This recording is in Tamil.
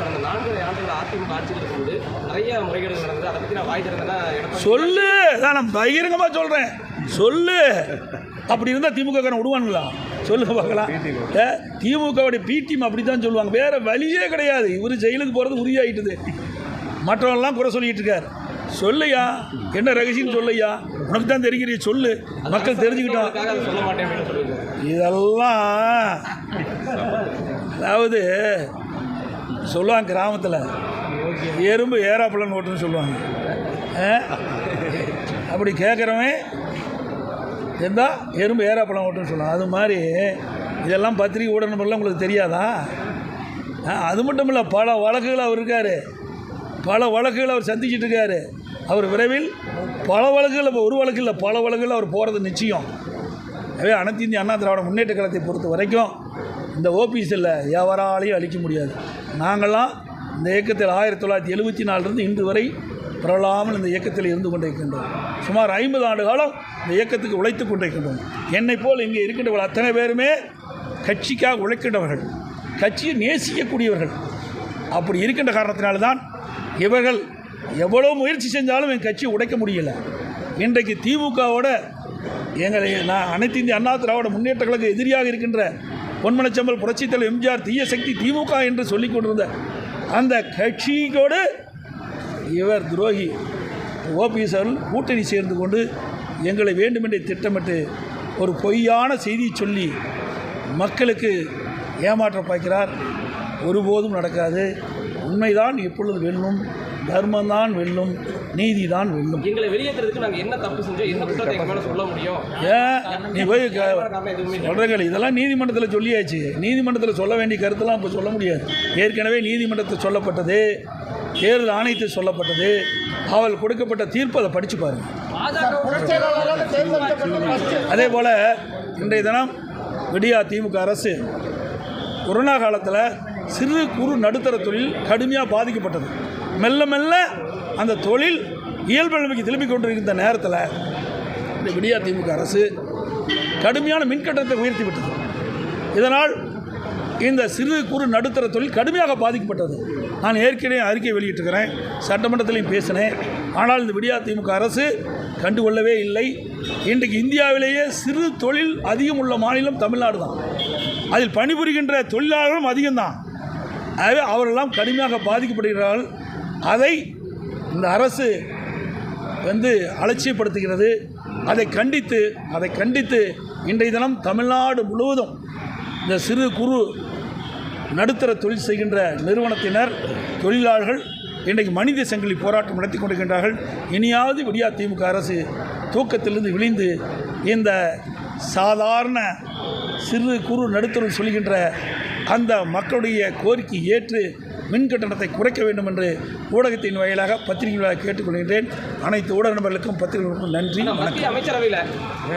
கடந்த 4 ஆண்டுகள் அதிமுக ஆட்சியில் இருக்கும்போது நிறைய முறைகேடுகள் நடந்தது. அதை பற்றி நான் வாய் திறந்தேன்னா சொல்லு, அதான் நான் பகிரங்கமாக சொல்கிறேன். சொல்லு. அப்படி இருந்தால் திமுக விடுவானுங்களா? சொல்லுங்க பார்க்கலாம். திமுகவுடைய பி டீம் அப்படி தான் சொல்லுவாங்க. வேறு வழியே கிடையாது. இவர் ஜெயிலுக்கு போகிறது உறுதியாகிட்டுது. மற்றவங்களாம் குறை சொல்லிகிட்டு இருக்கார். சொல்லையா, என்ன ரகசியம் சொல்லையா, உனக்கு தான் தெரிகிறிய சொல்லு, மக்கள் தெரிஞ்சுக்கிட்டோம். இதெல்லாம் அதாவது சொல்லுவாங்க கிராமத்தில், எறும்பு ஏறாப்பழம் ஓட்டுன்னு சொல்லுவாங்க. அப்படி கேட்குறவன் இருந்தால் எறும்பு ஏறாப்பழம் ஓட்டுன்னு சொல்லுவாங்க. அது மாதிரி இதெல்லாம் பத்திரிகை ஊடகங்கள்லாம் உங்களுக்கு தெரியாதா? அது மட்டும் இல்லை, பல வழக்குகள் அவர் இருக்கார். பல வழக்குகள் அவர் சந்திச்சுட்டு இருக்கார். அவர் விரைவில் பல வழக்குகள், இப்போ ஒரு வழக்கு இல்லை, பல வழக்குகள் அவர் போகிறது நிச்சயம். எனவே அனைத்து இந்திய அண்ணா திராவிட முன்னேற்ற கழகத்தை பொறுத்த வரைக்கும் இந்த ஓபிஎஸ்ஸில் எவராலையும் அழிக்க முடியாது. நாங்கள்லாம் இந்த இயக்கத்தில் 1974 இன்று வரை பரவலாமல் இந்த இயக்கத்தில் இருந்து கொண்டிருக்கின்றோம். சுமார் 50 ஆண்டு காலம் இந்த இயக்கத்துக்கு உழைத்து கொண்டிருக்கின்றோம். என்னை போல் இங்கே இருக்கின்றவர்கள் அத்தனை பேருமே கட்சிக்காக உழைக்கின்றவர்கள், கட்சியை நேசிக்கக்கூடியவர்கள். அப்படி இருக்கின்ற காரணத்தினால்தான் இவர்கள் எவ்வளோ முயற்சி செஞ்சாலும் என் கட்சியை உடைக்க முடியலை. இன்றைக்கு திமுகவோட நான் அனைத்து இந்திய அண்ணா திராவிட முன்னேற்ற கழக எதிரியாக இருக்கின்ற பொன்மனச்செம்மல் புரட்சித்தலைவர் எம்ஜிஆர் தீய சக்தி திமுக என்று சொல்லிக் கொண்டிருந்த அந்த கட்சியோடு இவர் துரோகி ஓபிஎஸ் அவர்கள் கூட்டணி சேர்ந்து கொண்டு எங்களை வேண்டுமென்றே திட்டமிட்டு ஒரு பொய்யான செய்தியை சொல்லி மக்களுக்கு ஏமாற்ற பார்க்கிறார். ஒருபோதும் நடக்காது. உண்மைதான் எப்பொழுது வெல்லும், தர்மம்தான் வெல்லும், நீதி தான் வெல்லும். எங்களை வெளியேற்றுறதுக்கு நாங்கள் என்ன தப்பு செஞ்சோம், என்ன குற்றத்தை எங்கள் மேலே சொல்ல முடியும்? நீ போய் சொல்கிறீங்க, இதெல்லாம் நீதிமன்றத்தில் சொல்லியாச்சு. நீதிமன்றத்தில் சொல்ல வேண்டிய கருத்தெல்லாம் இப்போ சொல்ல முடியாது. ஏற்கனவே நீதிமன்றத்தில் சொல்லப்பட்டது, தேர்தல் ஆணையத்தில் சொல்லப்பட்டது, அவள் கொடுக்கப்பட்ட தீர்ப்பு அதை படித்து பாருங்கள். அதே போல் இன்றைய தினம் விடியா திமுக அரசு கொரோனா காலத்தில் சிறு குறு நடுத்தர தொழில் கடுமையாக பாதிக்கப்பட்டது. மெல்ல மெல்ல அந்த தொழில் இயல்பு நிலைமைக்கு திரும்பி கொண்டிருக்கிற நேரத்தில் இந்த விடியா திமுக அரசு கடுமையான மின்கட்டணத்தை உயர்த்தி விட்டது. இதனால் இந்த சிறு குறு நடுத்தர தொழில் கடுமையாக பாதிக்கப்பட்டது. நான் ஏற்கனவே அறிக்கை வெளியிட்டிருக்கிறேன், சட்டமன்றத்திலையும் பேசினேன். ஆனால் இந்த விடியா திமுக அரசு கண்டுகொள்ளவே இல்லை. இன்றைக்கு இந்தியாவிலேயே சிறு தொழில் அதிகம் உள்ள மாநிலம் தமிழ்நாடு தான். அதில் பணிபுரிகின்ற தொழிலாளர்களும் அதிகம்தான். ஆகவே அவரெல்லாம் கடுமையாக பாதிக்கப்படுகிறார்கள். அதை இந்த அரசு அலட்சியப்படுத்துகிறது. அதை கண்டித்து இன்றைய தினம் தமிழ்நாடு முழுவதும் இந்த சிறு குறு நடுத்தர தொழில் செய்கின்ற நிறுவனத்தினர், தொழிலாளர்கள் இன்றைக்கு மனித சங்கிலி போராட்டம் நடத்தி கொண்டிருக்கின்றார்கள். இனியாவது விடியா திமுக அரசு தூக்கத்திலிருந்து விழிந்து இந்த சாதாரண சிறு குறு நடுத்தர சொல்கின்ற அந்த மக்களுடைய கோரிக்கை ஏற்று மின் கட்டணத்தை குறைக்க வேண்டும் என்று ஊடகத்தின் வாயிலாக பத்திரிகை கேட்டுக்கொள்கின்றேன். அனைத்து ஊடக நபர்களுக்கும் பத்திரிகைகளுக்கும் நன்றி. அமைச்சரவையில்